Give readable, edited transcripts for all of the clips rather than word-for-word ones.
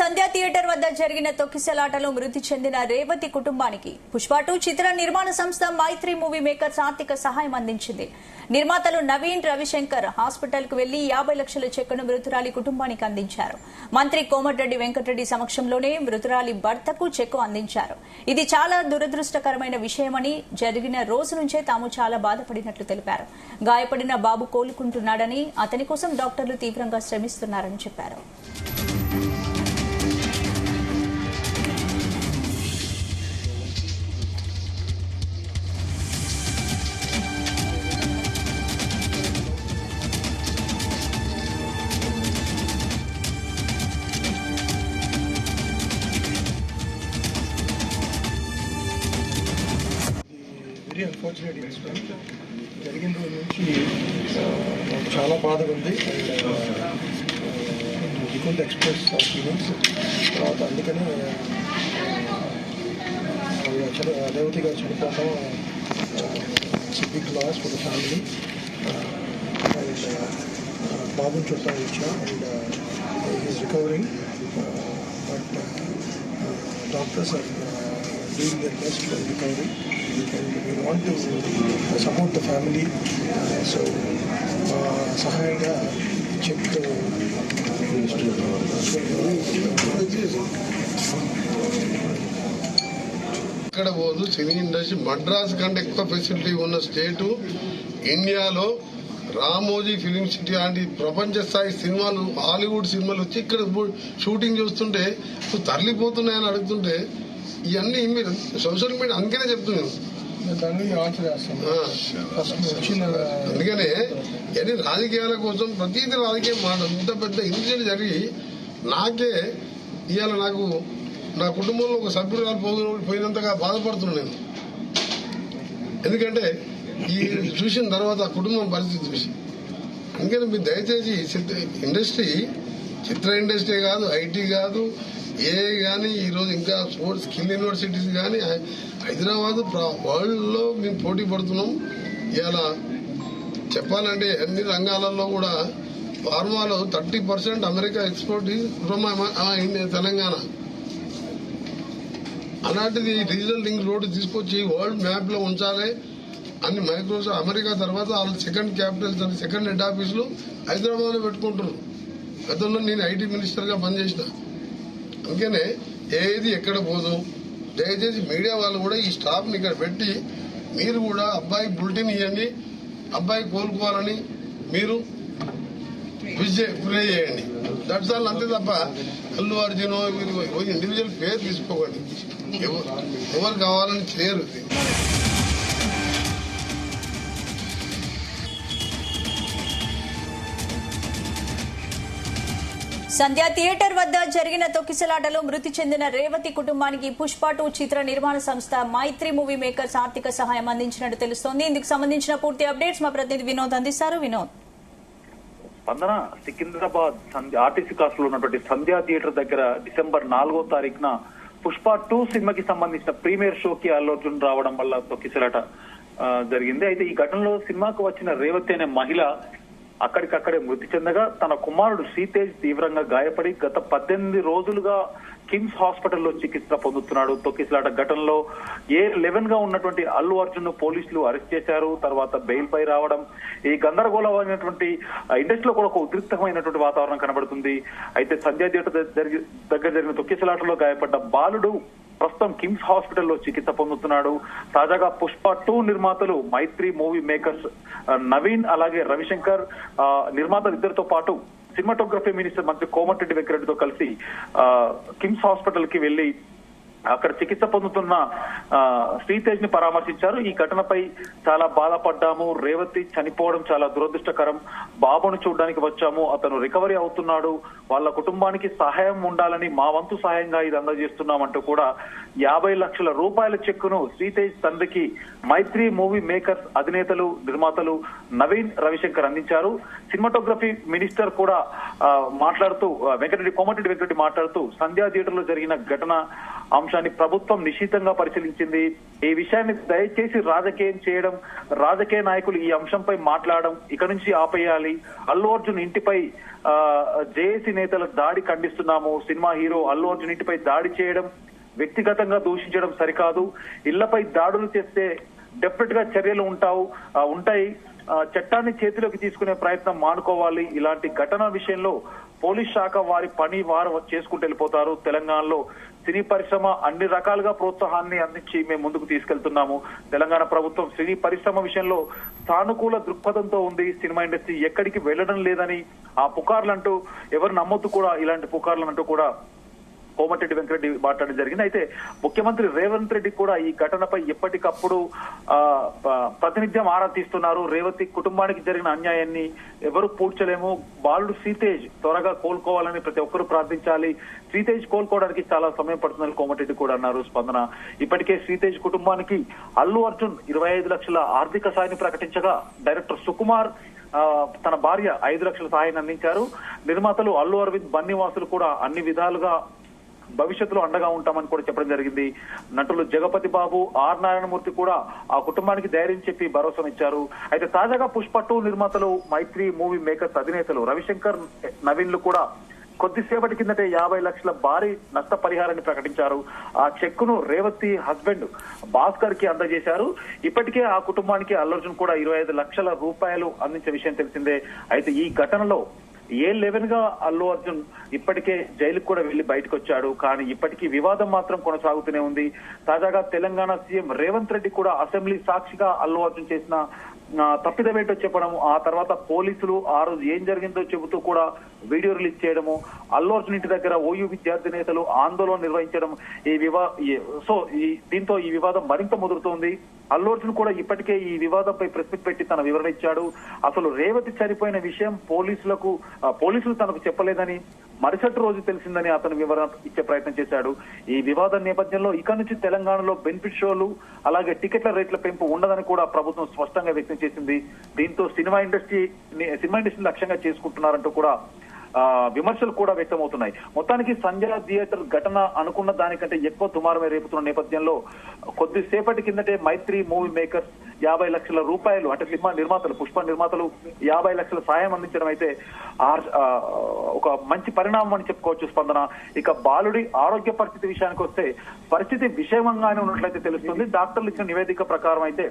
సంధ్యా theatre వద్ద జరిగిన తొక్కిసలాటలో మృతి చెందిన రేవతి కుటుంబానికి పుష్ప 2 చిత్ర నిర్మాణ సంస్థ మైత్రి మూవీ మేకర్స్ ఆర్థిక సహాయం అందించింది. నిర్మాతలు నవీన్, రవిశంకర్ హాస్పిటల్ కు వెళ్లి 50 లక్షల చెక్కును మృతురాలి కుటుంబానికి అందించారు. మంత్రి కోమటిరెడ్డి వెంకటరెడ్డి సమక్షంలోనే మృతురాలి భర్తకు చెక్కు అందించారు. ఇది చాలా దురదృష్టకరమైన విషయమని, జరిగిన రోజు నుంచే తాము చాలా బాధపడినట్లు తెలిపారు. గాయపడిన బాబు కోలుకుంటున్నాడని, అతని కోసం డాక్టర్లు తీవ్రంగా శ్రమిస్తున్నారని చెప్పారు. వెరీ అన్ఫార్చునేట్ ఇన్సిడెంట్ జరిగిన రోజు నుంచి నాకు చాలా బాధగా ఉంది. డిఫరెంట్ ఎక్స్ప్రెస్ ఫీలింగ్స్ తర్వాత అందుకనే రేవతి గారు చనిపోవడం big loss for the family. And బాబుని చూడటానికి వచ్చా and is recovering, but doctors are doing their best for recovery, and we want to support the family. So సహాయంగా చెక్ ఇక్కడ పోదు. సినీ ఇండస్ట్రీ మద్రాస్ కంటే ఎక్కువ ఫెసిలిటీ ఉన్న స్టేటు ఇండియాలో. రామోజీ ఫిలిం సిటీ లాంటి ప్రపంచ స్థాయి సినిమాలు, హాలీవుడ్ సినిమాలు వచ్చి ఇక్కడ షూటింగ్ చూస్తుంటే తరలిపోతున్నాయని అడుగుతుంటే ఇవన్నీ మీరు సోషల్ మీడియా అందుకనే చెప్తున్నాను. అందుకనే ఇవన్నీ రాజకీయాల కోసం ప్రతిదీ రాజకీయం మాట. ఇంత పెద్ద ఇన్సిడెంట్ జరిగి నాకే ఇవాళ నాకు నా కుటుంబంలో ఒక సభ్యురాలు పోయినంతగా బాధపడుతున్నాను నేను. ఎందుకంటే ఈ చూసిన తర్వాత ఆ కుటుంబం పరిస్థితి చూసి, అందుకని మీరు దయచేసి ఇండస్ట్రీ, చిత్ర ఇండస్ట్రీ కాదు, ఐటీ కాదు, ఏ కానీ ఈరోజు ఇంకా స్పోర్ట్స్ స్కిల్ యూనివర్సిటీస్ కానీ హైదరాబాద్ వరల్డ్ లో మేము పోటీ పడుతున్నాం. ఇలా చెప్పాలంటే అన్ని రంగాలలో కూడా ఫార్మాలో 30% అమెరికా ఎక్స్పోర్ట్ ఫ్రమ్ తెలంగాణ. అలాంటిది డిజిటల్ లింక్ రోడ్డు తీసుకొచ్చి వరల్డ్ మ్యాప్ లో ఉంచాలి అన్ని. మైక్రోసాఫ్ట్ అమెరికా తర్వాత వాళ్ళ సెకండ్ క్యాపిటల్స్ అని సెకండ్ హెడ్ ఆఫీసులు హైదరాబాద్ లో పెట్టుకుంటారు. గతంలో నేను ఐటీ మినిస్టర్ గా పనిచేసిన. అందుకనే ఏది ఎక్కడ పోదు. దయచేసి మీడియా వాళ్ళు కూడా ఈ స్టాఫ్ ని ఇక్కడ పెట్టి మీరు కూడా అబ్బాయి బులెటిన్ ఇవ్వండి, అబ్బాయి కోలుకోవాలని మీరు ప్రే చేయండి. That's all. అంతే తప్ప అల్లు అర్జున్ ఇండివిజువల్ పేరు తీసుకోకండి. ఎవరు కావాలని చేయరు. సంధ్యా థియేటర్ వద్ద జరిగిన తొక్కిసలాటలో మృతి చెందిన రేవతి కుటుంబానికి పుష్ప 2 చిత్ర నిర్మాణ సంస్థ మైత్రి మూవీ మేకర్స్ ఆర్థిక సహాయం అందించినట్టు తెలుస్తోంది. ఇందుకు సంబంధించిన పూర్తి అప్డేట్స్ మా ప్రతినిధి వినోద్ అందిస్తారు. వినోద్. స్పందన, సికింద్రాబాద్ ఆర్టీసీ కాస్ట్ లో ఉన్నటువంటి సంధ్యా థియేటర్ దగ్గర డిసెంబర్ 4వ తారీఖున పుష్ప 2 సినిమాకి సంబంధించిన ప్రీమియర్ షోకి అల్లు అర్జున్ రావడం వల్ల తొక్కిసలాట జరిగింది. అయితే ఈ ఘటనలో సినిమాకు వచ్చిన రేవతి అనే మహిళ అక్కడికక్కడే మృతి చెందగా తన కుమారుడు శ్రీతేజ్ తీవ్రంగా గాయపడి గత 18 రోజులుగా కిమ్స్ హాస్పిటల్లో చికిత్స పొందుతున్నాడు. తొక్కిసలాట ఘటనలో A11 గా ఉన్నటువంటి అల్లు అర్జున్ పోలీసులు అరెస్ట్ చేశారు. తర్వాత బెయిల్ పై రావడం, ఈ గందరగోళమైనటువంటి ఇండస్ట్రీలో కూడా ఒక ఉద్రిక్తమైనటువంటి వాతావరణం కనబడుతుంది. అయితే సంధ్యా థియేటర్ దగ్గర జరిగిన తొక్కిసలాటలో గాయపడ్డ బాలుడు ప్రస్తుతం కిమ్స్ హాస్పిటల్లో చికిత్స పొందుతున్నాడు. తాజాగా పుష్ప 2 నిర్మాతలు మైత్రి మూవీ మేకర్స్ నవీన్ అలాగే రవిశంకర్ నిర్మాతలు ఇద్దరితో పాటు సినిమాటోగ్రఫీ మినిస్టర్ మంత్రి కోమటిరెడ్డి వెంకటరెడ్డితో కలిసి కిమ్స్ హాస్పిటల్ కి వెళ్లి అక్కడ చికిత్స పొందుతున్న శ్రీతేజ్ ని పరామర్శించారు. ఈ ఘటనపై చాలా బాధపడ్డాము, రేవతి చనిపోవడం చాలా దురదృష్టకరం, బాబును చూడడానికి వచ్చాము, అతను రికవరీ అవుతున్నాడు, వాళ్ళ కుటుంబానికి సహాయం ఉండాలని మా వంతు సహాయంగా ఇది అందజేస్తున్నామంటూ కూడా 50 లక్షల రూపాయల చెక్కును శ్రీతేజ్ తండ్రికి మైత్రి మూవీ మేకర్స్ అధినేతలు నిర్మాతలు నవీన్, రవిశంకర్ అందించారు. సినిమాటోగ్రఫీ మినిస్టర్ కూడా మాట్లాడుతూ కోమటిరెడ్డి వెంకటరెడ్డి మాట్లాడుతూ సంధ్యా థియేటర్ లో జరిగిన ఘటన అంశం అంశాన్ని ప్రభుత్వం నిశితంగా పరిశీలించింది. ఈ విషయాన్ని దయచేసి రాజకీయం చేయడం, రాజకీయ నాయకులు ఈ అంశంపై మాట్లాడడం ఇక నుంచి ఆపేయాలి. అల్లు అర్జున్ ఇంటిపై జేఏసీ నేతల దాడి ఖండిస్తున్నాము. సినిమా హీరో అల్లు అర్జున్ ఇంటిపై దాడి చేయడం, వ్యక్తిగతంగా దూషించడం సరికాదు. ఇళ్లపై దాడులు చేస్తే డెఫినెట్ గా చర్యలు ఉంటాయి. చట్టాన్ని చేతిలోకి తీసుకునే ప్రయత్నం మానుకోవాలి. ఇలాంటి ఘటన విషయంలో పోలీస్ శాఖ వారి పని వారు చేసుకుంటూ వెళ్ళిపోతారు. తెలంగాణలో సినీ పరిశ్రమ అన్ని రకాలుగా ప్రోత్సాహాన్ని అందించి మేము ముందుకు తీసుకెళ్తున్నాము. తెలంగాణ ప్రభుత్వం సినీ పరిశ్రమ విషయంలో సానుకూల దృక్పథంతో ఉంది. సినిమా ఇండస్ట్రీ ఎక్కడికి వెళ్లడం లేదని ఆ పుకార్లంటూ ఎవరు నమ్మొద్దు కూడా, ఇలాంటి పుకార్లంటూ కూడా కోమటిరెడ్డి వెంకరెడ్డి మాట్లాడడం జరిగింది. అయితే ముఖ్యమంత్రి రేవంత్ రెడ్డి కూడా ఈ ఘటనపై ఎప్పటికప్పుడు ప్రాతినిధ్యం ఆరా తీస్తున్నారు. రేవతి కుటుంబానికి జరిగిన అన్యాయాన్ని ఎవరు పూడ్చలేము. బాలుడు శ్రీతేజ్ త్వరగా కోలుకోవాలని ప్రతి ఒక్కరూ ప్రార్థించాలి. శ్రీతేజ్ కోలుకోవడానికి చాలా సమయం పడుతుందని కోమటిరెడ్డి కూడా అన్నారు. స్పందన ఇప్పటికే శ్రీతేజ్ కుటుంబానికి అల్లు అర్జున్ 25 లక్షల ఆర్థిక సాయాన్ని ప్రకటించగా డైరెక్టర్ సుకుమార్ తన భార్య 5 లక్షల సహాయాన్ని అందించారు. నిర్మాతలు అల్లు అరవింద్, బన్నీవాసులు కూడా అన్ని విధాలుగా భవిష్యత్తులో అండగా ఉంటామని కూడా చెప్పడం జరిగింది. నటులు జగపతి బాబు, ఆర్ నారాయణమూర్తి కూడా ఆ కుటుంబానికి ధైర్యం చెప్పి భరోసానిచ్చారు. అయితే తాజాగా పుష్ప 2 నిర్మాతలు మైత్రి మూవీ మేకర్స్ అధినేతలు రవిశంకర్, నవీన్లు కూడా కొద్దిసేపటి కిందటే 50 లక్షల భారీ నష్టపరిహారాన్ని ప్రకటించారు. ఆ చెక్కును రేవతి హస్బెండ్ భాస్కర్ కి అందజేశారు. ఇప్పటికే ఆ కుటుంబానికి అల్లు అర్జున్ కూడా 25 లక్షల రూపాయలు అందించే విషయం తెలిసిందే. అయితే ఈ ఘటనలో A11 గా అల్లు అర్జున్ ఇప్పటికే జైలుకు కూడా వెళ్లి బయటకు వచ్చాడు. కానీ ఇప్పటికీ వివాదం మాత్రం కొనసాగుతూనే ఉంది. తాజాగా తెలంగాణ సీఎం రేవంత్ రెడ్డి కూడా అసెంబ్లీ సాక్షిగా అల్లు అర్జున్ చేసిన తప్పిదమేంటో చెప్పడం, ఆ తర్వాత పోలీసులు ఆ రోజు ఏం జరిగిందో చెబుతూ కూడా వీడియో రిలీజ్ చేయడము, అల్లు అర్జున్ ఇంటి దగ్గర ఓయూ విద్యార్థి నేతలు ఆందోళన నిర్వహించడం, దీంతో ఈ వివాదం మరింత ముదురుతోంది. అల్లు అర్జున్ కూడా ఇప్పటికే ఈ వివాదంపై ప్రెస్ మీట్ పెట్టి తన వివరణ ఇచ్చాడు. అసలు రేవతి చనిపోయిన విషయం పోలీసులు తనకు చెప్పలేదని, మరుసటి రోజు తెలిసిందని అతను వివరణ ఇచ్చే ప్రయత్నం చేశాడు. ఈ వివాదం నేపథ్యంలో ఇక నుంచి తెలంగాణలో బెనిఫిట్ షోలు అలాగే టికెట్ల రేట్ల పెంపు ఉండదని కూడా ప్రభుత్వం స్పష్టంగా వ్యక్తం చేసింది. దీంతో సినిమా ఇండస్ట్రీ లక్ష్యంగా చేసుకుంటున్నారంటూ కూడా విమర్శలు కూడా వ్యక్తమవుతున్నాయి. మొత్తానికి సంజయ్ థియేటర్ ఘటన అనుకున్న దానికంటే ఎక్కువ దుమారమే రేపుతున్న నేపథ్యంలో కొద్దిసేపటి కిందటే మైత్రి మూవీ మేకర్స్ 50 లక్షల రూపాయలు, అంటే సినిమా నిర్మాతలు, పుష్ప నిర్మాతలు 50 లక్షల సాయం అందించడం అయితే ఒక మంచి పరిణామం అని చెప్పుకోవచ్చు. స్పందన ఇక బాలుడి ఆరోగ్య పరిస్థితి విషయానికి వస్తే పరిస్థితి విషమంగానే ఉన్నట్లయితే తెలుస్తుంది. డాక్టర్లు ఇచ్చిన నివేదిక ప్రకారం అయితే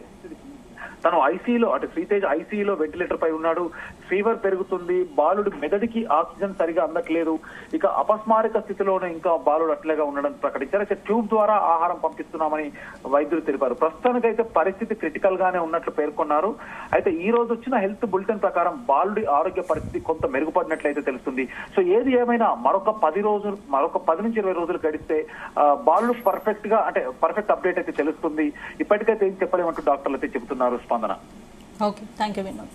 తను ఐసీయూలో, అంటే శ్రీతేజ్ ఐసీయూలో వెంటిలేటర్ పై ఉన్నాడు. ఫీవర్ పెరుగుతుంది, బాలుడు మెదడికి ఆక్సిజన్ సరిగా అందట్లేదు, ఇక అపస్మారక స్థితిలోనే ఇంకా బాలుడు అట్లేగా ఉండడం ప్రకటించారు. అయితే ట్యూబ్ ద్వారా ఆహారం పంపిస్తున్నామని వైద్యులు తెలిపారు. ప్రస్తుతానికైతే పరిస్థితి క్రిటికల్ గానే ఉన్నట్లు పేర్కొన్నారు. అయితే ఈ రోజు వచ్చిన హెల్త్ బులెటిన్ ప్రకారం బాలుడి ఆరోగ్య పరిస్థితి కొంత మెరుగుపడినట్లయితే తెలుస్తుంది. సో ఏది ఏమైనా మరొక 10 నుంచి 20 రోజులు గడిస్తే బాలుడు పర్ఫెక్ట్ అప్డేట్ అయితే తెలుస్తుంది. ఇప్పటికైతే ఏం చెప్పలేమంటూ డాక్టర్లు అయితే చెబుతున్నారు. స్పందన. Okay, thank you Vinod.